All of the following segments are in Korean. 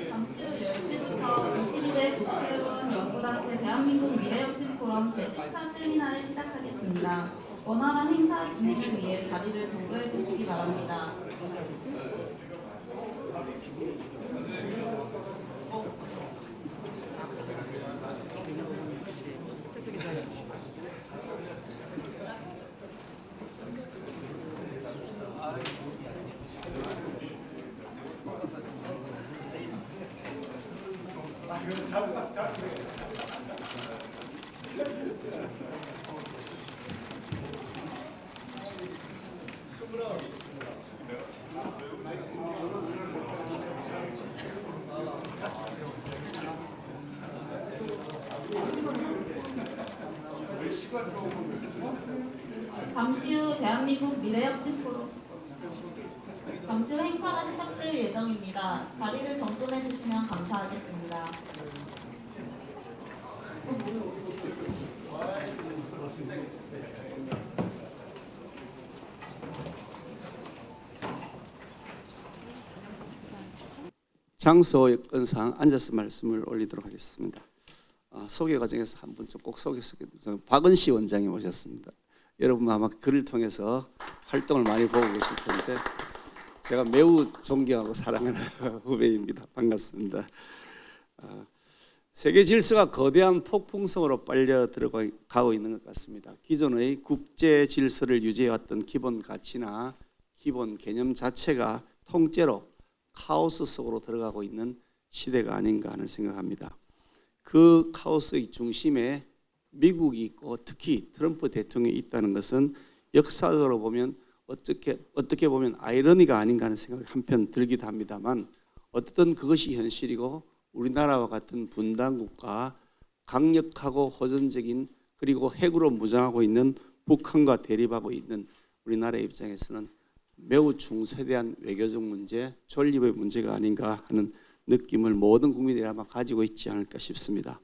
잠시 후 10시부터 21대 국회의원 연구단체 대한민국 미래혁신 포럼 제18 세미나를 시작하겠습니다. 원활한 행사 진행을 위해 자리를 정도해 주시기 바랍니다. 잠시 후 대한민국 미래혁신 포럼 잠시 후 행사가 시작될 예정입니다. 자리를 정돈해 주시면 감사하겠습니다. 장소 여건상 앉아서 말씀을 올리도록 하겠습니다. 소개 과정에서 한 분 좀 꼭 소개해드리겠습니다. 박은시 원장님 오셨습니다. 여러분 아마 글을 통해서 활동을 많이 보고 계실 텐데 제가 매우 존경하고 사랑하는 후배입니다. 반갑습니다. 세계 질서가 거대한 폭풍성으로 빨려 들어가고 있는 것 같습니다. 기존의 국제 질서를 유지해왔던 기본 가치나 기본 개념 자체가 통째로 카오스 속으로 들어가고 있는 시대가 아닌가 하는 생각합니다. 그 카오스의 중심에 미국이 있고 특히 트럼프 대통령이 있다는 것은 역사적으로 보면 어떻게 보면 아이러니가 아닌가 하는 생각이 한편 들기도 합니다만 어쨌든 그것이 현실이고 우리나라와 같은 분단국가 강력하고 호전적인 그리고 핵으로 무장하고 있는 북한과 대립하고 있는 우리나라의 입장에서는 매우 중세대한 외교적 문제, 존립의 문제가 아닌가 하는 느낌을 모든 국민들이 아마 가지고 있지 않을까 싶습니다.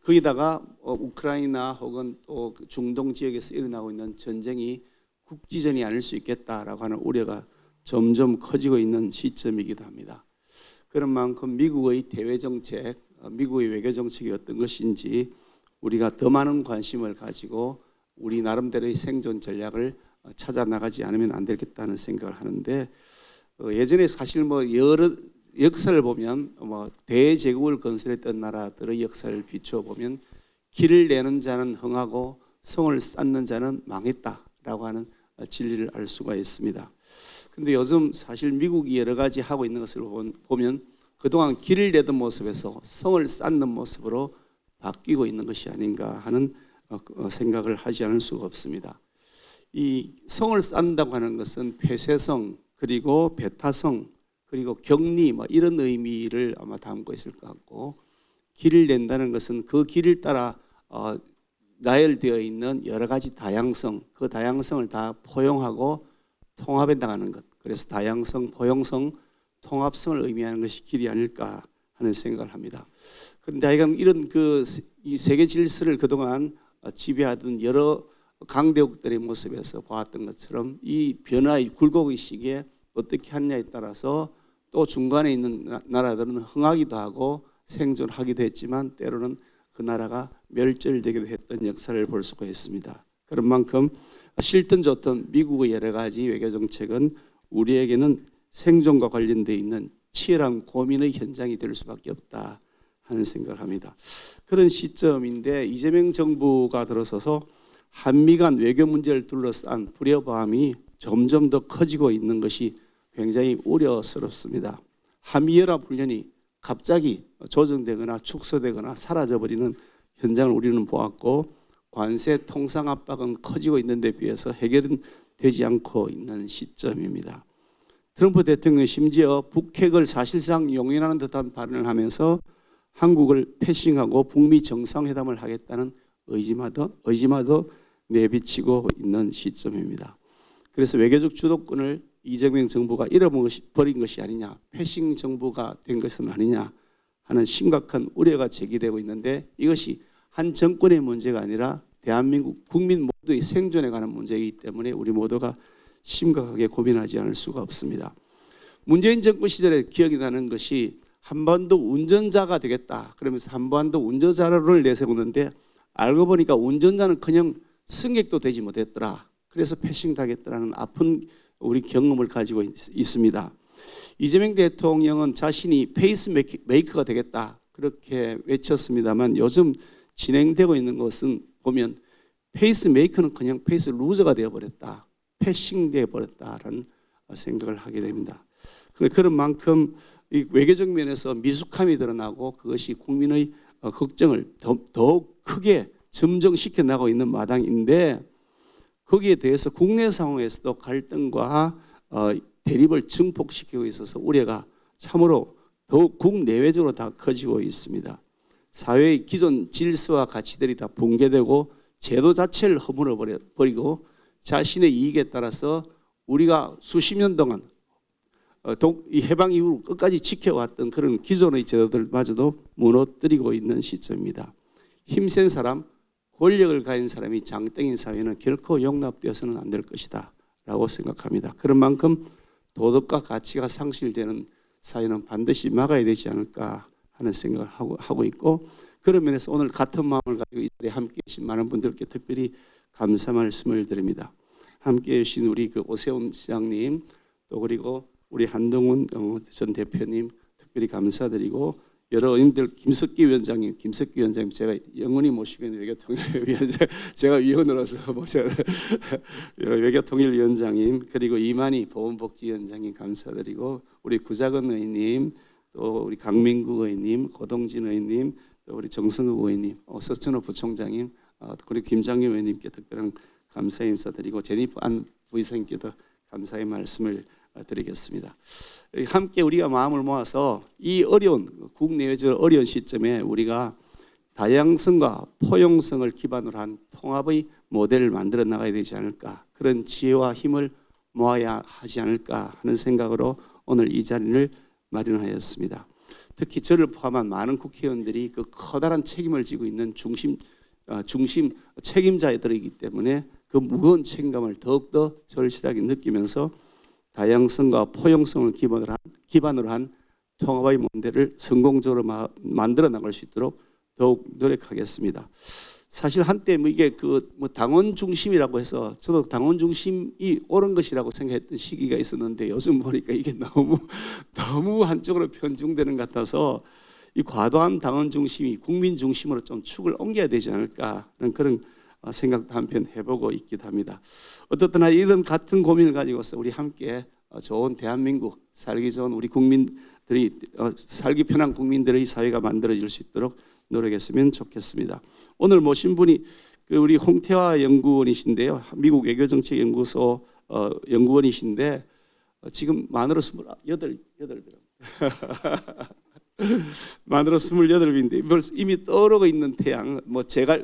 거기다가 우크라이나 혹은 또 중동 지역에서 일어나고 있는 전쟁이 국지전이 아닐 수 있겠다라고 하는 우려가 점점 커지고 있는 시점이기도 합니다. 그런 만큼 미국의 대외 정책, 미국의 외교 정책이 어떤 것인지 우리가 더 많은 관심을 가지고 우리 나름대로의 생존 전략을 찾아 나가지 않으면 안 되겠다는 생각을 하는데 예전에 사실 여러 역사를 보면 대제국을 건설했던 나라들의 역사를 비추어 보면 길을 내는 자는 흥하고 성을 쌓는 자는 망했다라고 하는 진리를 알 수가 있습니다. 그런데 요즘 사실 미국이 여러 가지 하고 있는 것을 보면 그동안 길을 내던 모습에서 성을 쌓는 모습으로 바뀌고 있는 것이 아닌가 하는 생각을 하지 않을 수가 없습니다. 이 성을 쌓는다고 하는 것은 폐쇄성 그리고 배타성 그리고 격리 이런 의미를 아마 담고 있을 것 같고 길을 낸다는 것은 그 길을 따라 나열되어 있는 여러 가지 다양성 그 다양성을 다 포용하고 통합해 나가는 것 그래서 다양성, 포용성, 통합성을 의미하는 것이 길이 아닐까 하는 생각을 합니다. 그런데 하여간 이런 이 세계 질서를 그동안 지배하던 여러 강대국들의 모습에서 보았던 것처럼 이 변화의 굴곡의 시기에 어떻게 하느냐에 따라서 또 중간에 있는 나라들은 흥하기도 하고 생존하기도 했지만 때로는 그 나라가 멸절되기도 했던 역사를 볼 수가 있습니다. 그런 만큼 싫든 좋든 미국의 여러 가지 외교 정책은 우리에게는 생존과 관련되어 있는 치열한 고민의 현장이 될 수밖에 없다 하는 생각을 합니다. 그런 시점인데 이재명 정부가 들어서서 한미 간 외교 문제를 둘러싼 불협화음이 점점 더 커지고 있는 것이 굉장히 우려스럽습니다. 한미연합훈련이 갑자기 조정되거나 축소되거나 사라져버리는 현장을 우리는 보았고 관세 통상 압박은 커지고 있는 데 비해서 해결은 되지 않고 있는 시점입니다. 트럼프 대통령이 심지어 북핵을 사실상 용인하는 듯한 발언을 하면서 한국을 패싱하고 북미 정상회담을 하겠다는 의지마저 내비치고 있는 시점입니다. 그래서 외교적 주도권을 이재명 정부가 잃어버린 것이 아니냐, 패싱 정부가 된 것은 아니냐 하는 심각한 우려가 제기되고 있는데, 이것이 한 정권의 문제가 아니라 대한민국 국민 모두의 생존에 관한 문제이기 때문에 우리 모두가 심각하게 고민하지 않을 수가 없습니다. 문재인 정권 시절에 기억이 나는 것이 한반도 운전자가 되겠다 그러면서 한반도 운전자를 내세우는데, 알고 보니까 운전자는 승객도 되지 못했더라. 그래서 패싱 당했더라는 아픈 우리 경험을 가지고 있습니다. 이재명 대통령은 자신이 페이스메이커가 되겠다 그렇게 외쳤습니다만, 요즘 진행되고 있는 것은 보면 페이스메이커는 그냥 페이스 루저가 되어버렸다, 패싱되어 버렸다라는 생각을 하게 됩니다. 그런 만큼 이 외교적 면에서 미숙함이 드러나고 그것이 국민의 걱정을 더욱 크게 점정시켜 나가고 있는 마당인데, 거기에 대해서 국내 상황에서도 갈등과 대립을 증폭시키고 있어서 우려가 참으로 더욱 국내외적으로 다 커지고 있습니다. 사회의 기존 질서와 가치들이 다 붕괴되고 제도 자체를 허물어 버리고 자신의 이익에 따라서 우리가 수십 년 동안 이 해방 이후 끝까지 지켜왔던 그런 기존의 제도들마저도 무너뜨리고 있는 시점입니다. 힘센 사람, 권력을 가진 사람이 장땡인 사회는 결코 용납되어서는 안 될 것이다 라고 생각합니다. 그런 만큼 도덕과 가치가 상실되는 사회는 반드시 막아야 되지 않을까 하는 생각을 하고 있고, 그런 면에서 오늘 같은 마음을 가지고 이 자리에 함께해 주신 많은 분들께 특별히 감사 말씀을 드립니다. 함께해 주신 우리 오세훈 시장님, 또 그리고 우리 한동훈 전 대표님 특별히 감사드리고, 여러 의원님들, 김석기 위원장님 제가 영원히 모시고 있는 외교통일위원장, 제가 위원으로서 모셔야 외교통일위원장님, 그리고 이만희 보건복지위원장님 감사드리고, 우리 구자건 의원님, 또 우리 강민구 의원님, 고동진 의원님, 또 우리 정성욱 의원님, 서천호 부총장님, 그리고 김장규 의원님께 특별한 감사 인사드리고, 제니퍼 안 부의장님께도 감사의 말씀을 드리겠습니다. 함께 우리가 마음을 모아서 이 어려운 국내외적 어려운 시점에 우리가 다양성과 포용성을 기반으로 한 통합의 모델을 만들어 나가야 되지 않을까, 그런 지혜와 힘을 모아야 하지 않을까 하는 생각으로 오늘 이 자리를 마련하였습니다. 특히 저를 포함한 많은 국회의원들이 그 커다란 책임을 지고 있는 중심 책임자들이기 때문에 그 무거운 책임감을 더욱더 절실하게 느끼면서 다양성과 포용성을 기반으로 한 통합의 모델을 성공적으로 만들어 나갈 수 있도록 더욱 노력하겠습니다. 사실 한때 이게 당원 중심이라고 해서 저도 당원 중심이 옳은 것이라고 생각했던 시기가 있었는데, 요즘 보니까 이게 너무 한쪽으로 편중되는 것 같아서 이 과도한 당원 중심이 국민 중심으로 좀 축을 옮겨야 되지 않을까 하는 그런 생각도 한편 해보고 있기도 합니다. 어떻든 이런 같은 고민을 가지고서 우리 함께 좋은 대한민국, 살기 좋은 우리 국민들이, 살기 편한 국민들의 사회가 만들어질 수 있도록 노력했으면 좋겠습니다. 오늘 모신 분이 우리 홍태화 연구원이신데요, 미국 외교정책연구소 연구원이신데 지금 만으로 28명 만으로 28인데 이미 떠오르고 있는 태양,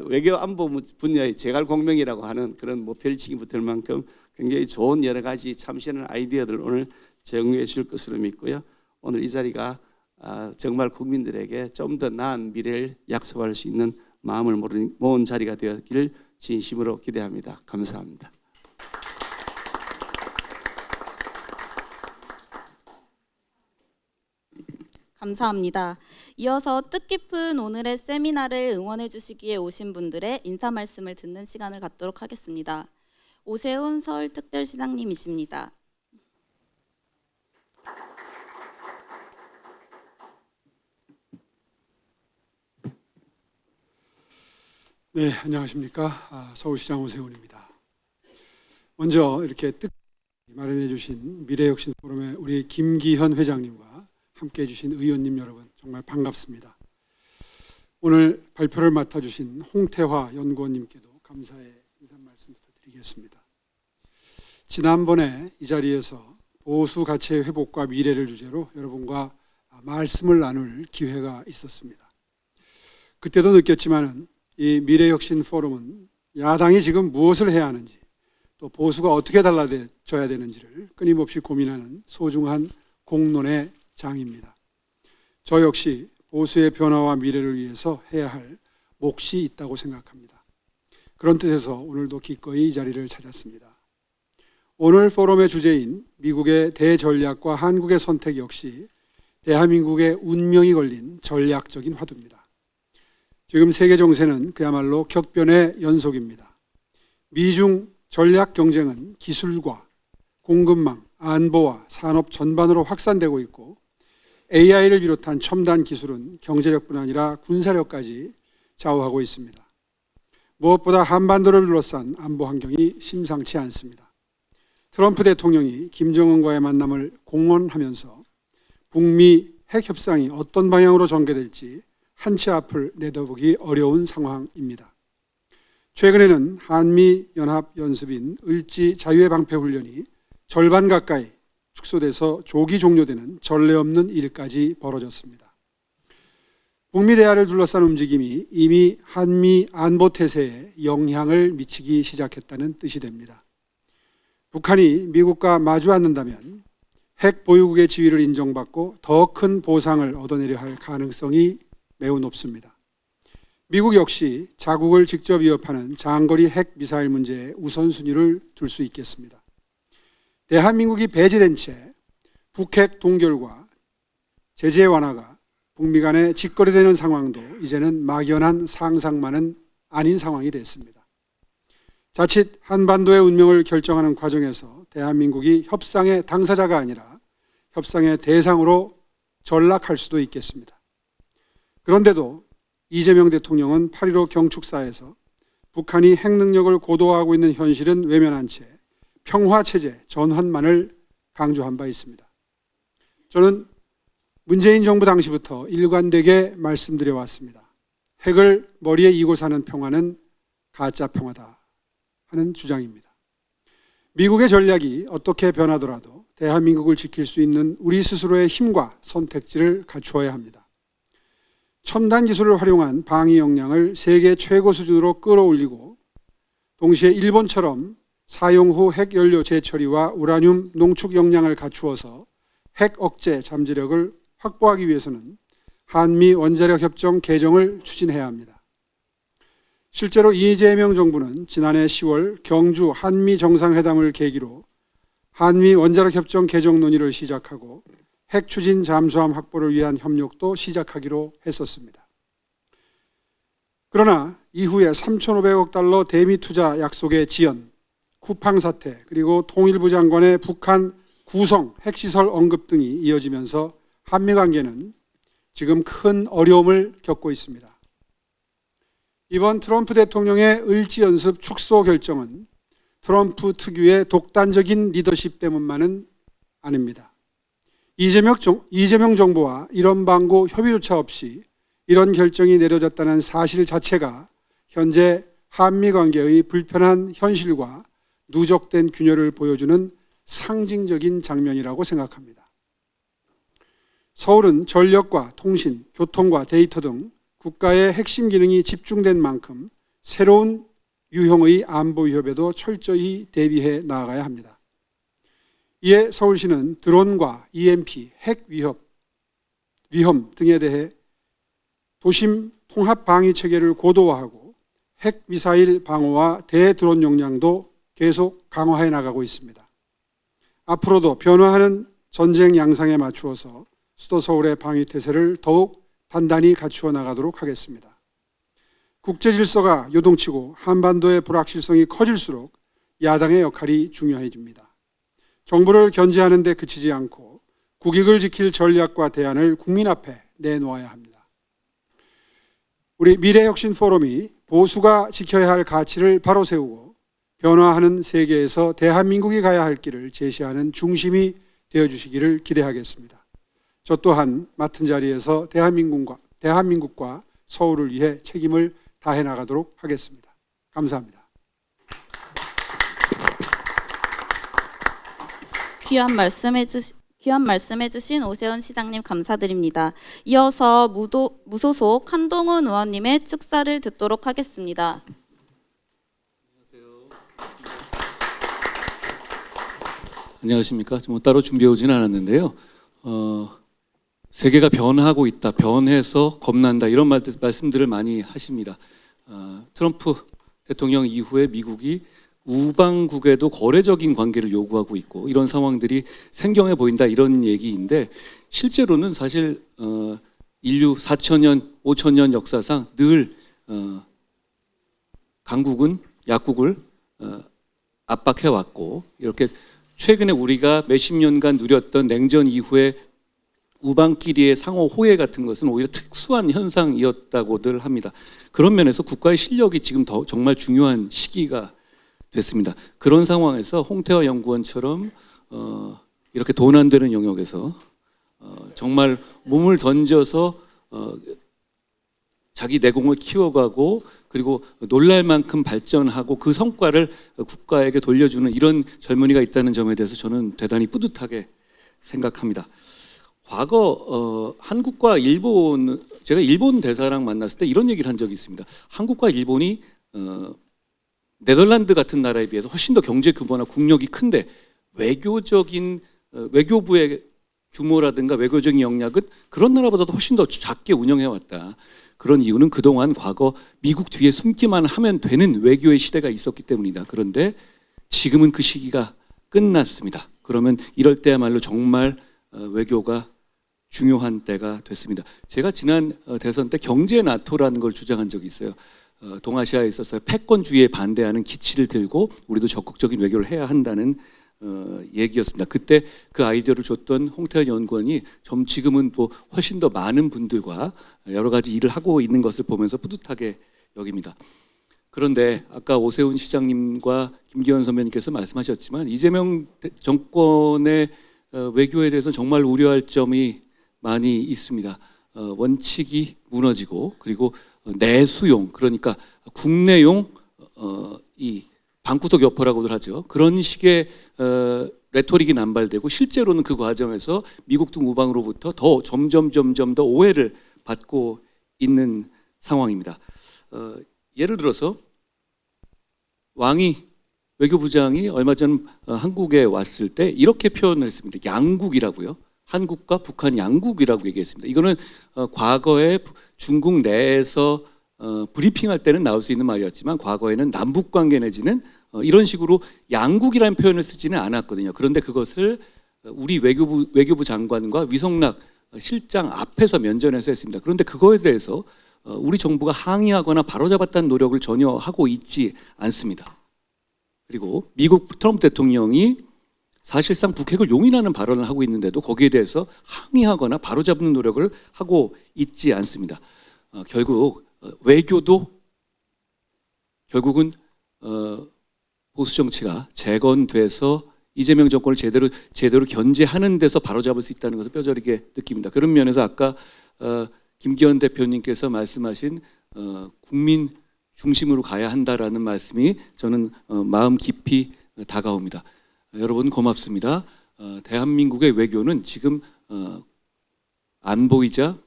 외교 안보 분야의 제갈공명이라고 하는 그런 별칭이 붙을 만큼 굉장히 좋은 여러 가지 참신한 아이디어들을 오늘 제공해 줄 것으로 믿고요. 오늘 이 자리가 정말 국민들에게 좀 더 나은 미래를 약속할 수 있는 마음을 모은 자리가 되었기를 진심으로 기대합니다. 감사합니다. 감사합니다. 이어서 뜻깊은 오늘의 세미나를 응원해 주시기에 오신 분들의 인사 말씀을 듣는 시간을 갖도록 하겠습니다. 오세훈 서울특별시장님이십니다. 네, 안녕하십니까. 서울시장 오세훈입니다. 먼저 이렇게 뜻 마련해 주신 미래혁신 포럼의 우리 김기현 회장님과 함께해 주신 의원님 여러분 정말 반갑습니다. 오늘 발표를 맡아주신 홍태화 연구원님께도 감사의 인사 말씀부터 드리겠습니다. 지난번에 이 자리에서 보수 가치의 회복과 미래를 주제로 여러분과 말씀을 나눌 기회가 있었습니다. 그때도 느꼈지만은 이 미래혁신 포럼은 야당이 지금 무엇을 해야 하는지, 또 보수가 어떻게 달라져야 되는지를 끊임없이 고민하는 소중한 공론의 장입니다. 저 역시 보수의 변화와 미래를 위해서 해야 할 몫이 있다고 생각합니다. 그런 뜻에서 오늘도 기꺼이 이 자리를 찾았습니다. 오늘 포럼의 주제인 미국의 대전략과 한국의 선택 역시 대한민국의 운명이 걸린 전략적인 화두입니다. 지금 세계 정세는 그야말로 격변의 연속입니다. 미중 전략 경쟁은 기술과 공급망, 안보와 산업 전반으로 확산되고 있고, AI를 비롯한 첨단 기술은 경제력뿐 아니라 군사력까지 좌우하고 있습니다. 무엇보다 한반도를 둘러싼 안보 환경이 심상치 않습니다. 트럼프 대통령이 김정은과의 만남을 공언하면서 북미 핵 협상이 어떤 방향으로 전개될지 한 치 앞을 내다보기 어려운 상황입니다. 최근에는 한미연합연습인 을지 자유의 방패 훈련이 절반 가까이 축소돼서 조기 종료되는 전례 없는 일까지 벌어졌습니다. 북미 대화를 둘러싼 움직임이 이미 한미 안보 태세에 영향을 미치기 시작했다는 뜻이 됩니다. 북한이 미국과 마주 앉는다면 핵 보유국의 지위를 인정받고 더 큰 보상을 얻어내려 할 가능성이 매우 높습니다. 미국 역시 자국을 직접 위협하는 장거리 핵 미사일 문제에 우선순위를 둘 수 있겠습니다. 대한민국이 배제된 채 북핵 동결과 제재 완화가 북미 간에 직거래되는 상황도 이제는 막연한 상상만은 아닌 상황이 됐습니다. 자칫 한반도의 운명을 결정하는 과정에서 대한민국이 협상의 당사자가 아니라 협상의 대상으로 전락할 수도 있겠습니다. 그런데도 이재명 대통령은 8.15 경축사에서 북한이 핵 능력을 고도화하고 있는 현실은 외면한 채 평화체제 전환만을 강조한 바 있습니다. 저는 문재인 정부 당시부터 일관되게 말씀드려 왔습니다. 핵을 머리에 이고 사는 평화는 가짜 평화다 하는 주장입니다. 미국의 전략이 어떻게 변하더라도 대한민국을 지킬 수 있는 우리 스스로의 힘과 선택지를 갖추어야 합니다. 첨단 기술을 활용한 방위 역량을 세계 최고 수준으로 끌어올리고, 동시에 일본처럼 사용 후 핵 연료 재처리와 우라늄 농축 역량을 갖추어서 핵 억제 잠재력을 확보하기 위해서는 한미 원자력 협정 개정을 추진해야 합니다. 실제로 이재명 정부는 지난해 10월 경주 한미 정상회담을 계기로 한미 원자력 협정 개정 논의를 시작하고 핵 추진 잠수함 확보를 위한 협력도 시작하기로 했었습니다. 그러나 이후에 3,500억 달러 대미 투자 약속의 지연, 쿠팡 사태, 그리고 통일부 장관의 북한 구성 핵시설 언급 등이 이어지면서 한미 관계는 지금 큰 어려움을 겪고 있습니다. 이번 트럼프 대통령의 을지연습 축소 결정은 트럼프 특유의 독단적인 리더십 때문만은 아닙니다. 이재명 정부와 이런 방구 협의조차 없이 이런 결정이 내려졌다는 사실 자체가 현재 한미 관계의 불편한 현실과 누적된 균열을 보여주는 상징적인 장면이라고 생각합니다. 서울은 전력과 통신, 교통과 데이터 등 국가의 핵심 기능이 집중된 만큼 새로운 유형의 안보 위협에도 철저히 대비해 나아가야 합니다. 이에 서울시는 드론과 EMP, 핵 위험 등에 대해 도심 통합 방위 체계를 고도화하고 핵 미사일 방어와 대드론 역량도 계속 강화해 나가고 있습니다. 앞으로도 변화하는 전쟁 양상에 맞추어서 수도 서울의 방위 태세를 더욱 단단히 갖추어 나가도록 하겠습니다. 국제 질서가 요동치고 한반도의 불확실성이 커질수록 야당의 역할이 중요해집니다. 정부를 견제하는 데 그치지 않고 국익을 지킬 전략과 대안을 국민 앞에 내놓아야 합니다. 우리 미래혁신 포럼이 보수가 지켜야 할 가치를 바로 세우고 변화하는 세계에서 대한민국이 가야 할 길을 제시하는 중심이 되어주시기를 기대하겠습니다. 저 또한 맡은 자리에서 대한민국과 서울을 위해 책임을 다해 나가도록 하겠습니다. 감사합니다. 귀한 말씀해주신 오세훈 시장님 감사드립니다. 이어서 무소속 한동훈 의원님의 축사를 듣도록 하겠습니다. 안녕하십니까. 뭐 따로 준비해 오진 않았는데요. 세계가 변하고 있다, 변해서 겁난다 이런 말씀들을 많이 하십니다. 트럼프 대통령 이후에 미국이 우방국에도 거래적인 관계를 요구하고 있고 이런 상황들이 생경해 보인다 이런 얘기인데 실제로는 사실 인류 4천년, 5천년 역사상 늘 강국은 약국을 압박해 왔고 이렇게 최근에 우리가 몇십 년간 누렸던 냉전 이후에 우방끼리의 상호 호혜 같은 것은 오히려 특수한 현상이었다고들 합니다. 그런 면에서 국가의 실력이 지금 더 정말 중요한 시기가 됐습니다. 그런 상황에서 홍태화 연구원처럼 이렇게 돈 안 되는 영역에서 정말 몸을 던져서 자기 내공을 키워가고 그리고 놀랄 만큼 발전하고 그 성과를 국가에게 돌려주는 이런 젊은이가 있다는 점에 대해서 저는 대단히 뿌듯하게 생각합니다. 과거 한국과 일본, 제가 일본 대사랑 만났을 때 이런 얘기를 한 적이 있습니다. 한국과 일본이 네덜란드 같은 나라에 비해서 훨씬 더 경제 규모나 국력이 큰데 외교적인 외교부의 규모라든가 외교적인 역량은 그런 나라보다도 훨씬 더 작게 운영해왔다. 그런 이유는 그동안 과거 미국 뒤에 숨기만 하면 되는 외교의 시대가 있었기 때문이다. 그런데 지금은 그 시기가 끝났습니다. 그러면 이럴 때야말로 정말 외교가 중요한 때가 됐습니다. 제가 지난 대선 때 경제 나토라는 걸 주장한 적이 있어요. 동아시아에 있어서 패권주의에 반대하는 기치를 들고 우리도 적극적인 외교를 해야 한다는 얘기였습니다. 그때 그 아이디어를 줬던 홍태환 연구원이 지금은 또 훨씬 더 많은 분들과 여러 가지 일을 하고 있는 것을 보면서 뿌듯하게 여깁니다. 그런데 아까 오세훈 시장님과 김기현 선배님께서 말씀하셨지만 이재명 정권의 외교에 대해서 정말 우려할 점이 많이 있습니다. 원칙이 무너지고 그리고 내수용 그러니까 국내용 이 방구석 여포라고들 하죠. 그런 식의 레토릭이 남발되고 실제로는 그 과정에서 미국 등 우방으로부터 더 점점 더 오해를 받고 있는 상황입니다. 예를 들어서 외교부장이 얼마 전 한국에 왔을 때 이렇게 표현을 했습니다. 양국이라고요. 한국과 북한 양국이라고 얘기했습니다. 이거는 과거에 중국 내에서 브리핑할 때는 나올 수 있는 말이었지만 과거에는 남북 관계 내지는 이런 식으로 양국이라는 표현을 쓰지는 않았거든요. 그런데 그것을 우리 외교부 장관과 위성락 실장 앞에서 면전에서 했습니다. 그런데 그거에 대해서 우리 정부가 항의하거나 바로잡았다는 노력을 전혀 하고 있지 않습니다. 그리고 미국 트럼프 대통령이 사실상 북핵을 용인하는 발언을 하고 있는데도 거기에 대해서 항의하거나 바로잡는 노력을 하고 있지 않습니다. 결국 외교도 결국은 보수 정치가 재건돼서 이재명 정권을 제대로 견제하는 데서 바로잡을 수 있다는 것을 뼈저리게 느낍니다. 그런 면에서 아까 김기현 대표님께서 말씀하신 국민 중심으로 가야 한다라는 말씀이 저는 마음 깊이 다가옵니다. 여러분 고맙습니다. 대한민국의 외교는 지금 안보이자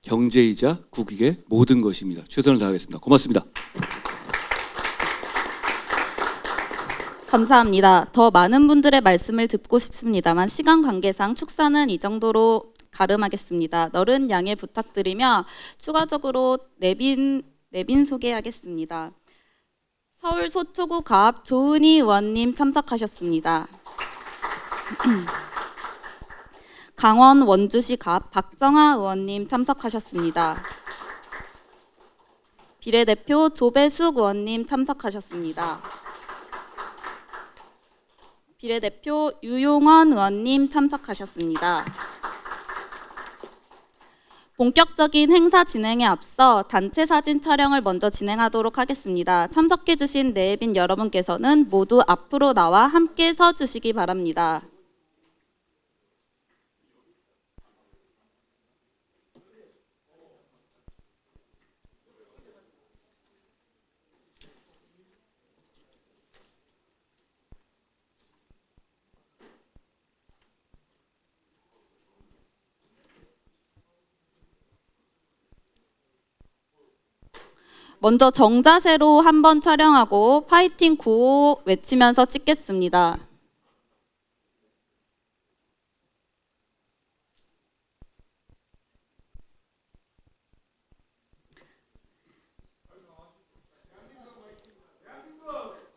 경제이자 국익의 모든 것입니다. 최선을 다하겠습니다. 고맙습니다. 감사합니다. 더 많은 분들의 말씀을 듣고 싶습니다만 시간 관계상 축사는 이 정도로 가름하겠습니다. 너른 양해 부탁드리며 추가적으로 내빈 소개하겠습니다. 서울 서초구 가압 조은희 의원님 참석하셨습니다. 강원 원주시 가압 박정아 의원님 참석하셨습니다. 비례대표 조배숙 의원님 참석하셨습니다. 비례대표 유용원 의원님 참석하셨습니다. 본격적인 행사 진행에 앞서 단체 사진 촬영을 먼저 진행하도록 하겠습니다. 참석해주신 내빈 여러분께서는 모두 앞으로 나와 함께 서주시기 바랍니다. 먼저 정자세로 한번 촬영하고 파이팅 구호 외치면서 찍겠습니다.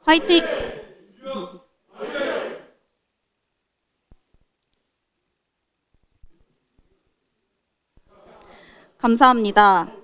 파이팅! 감사합니다.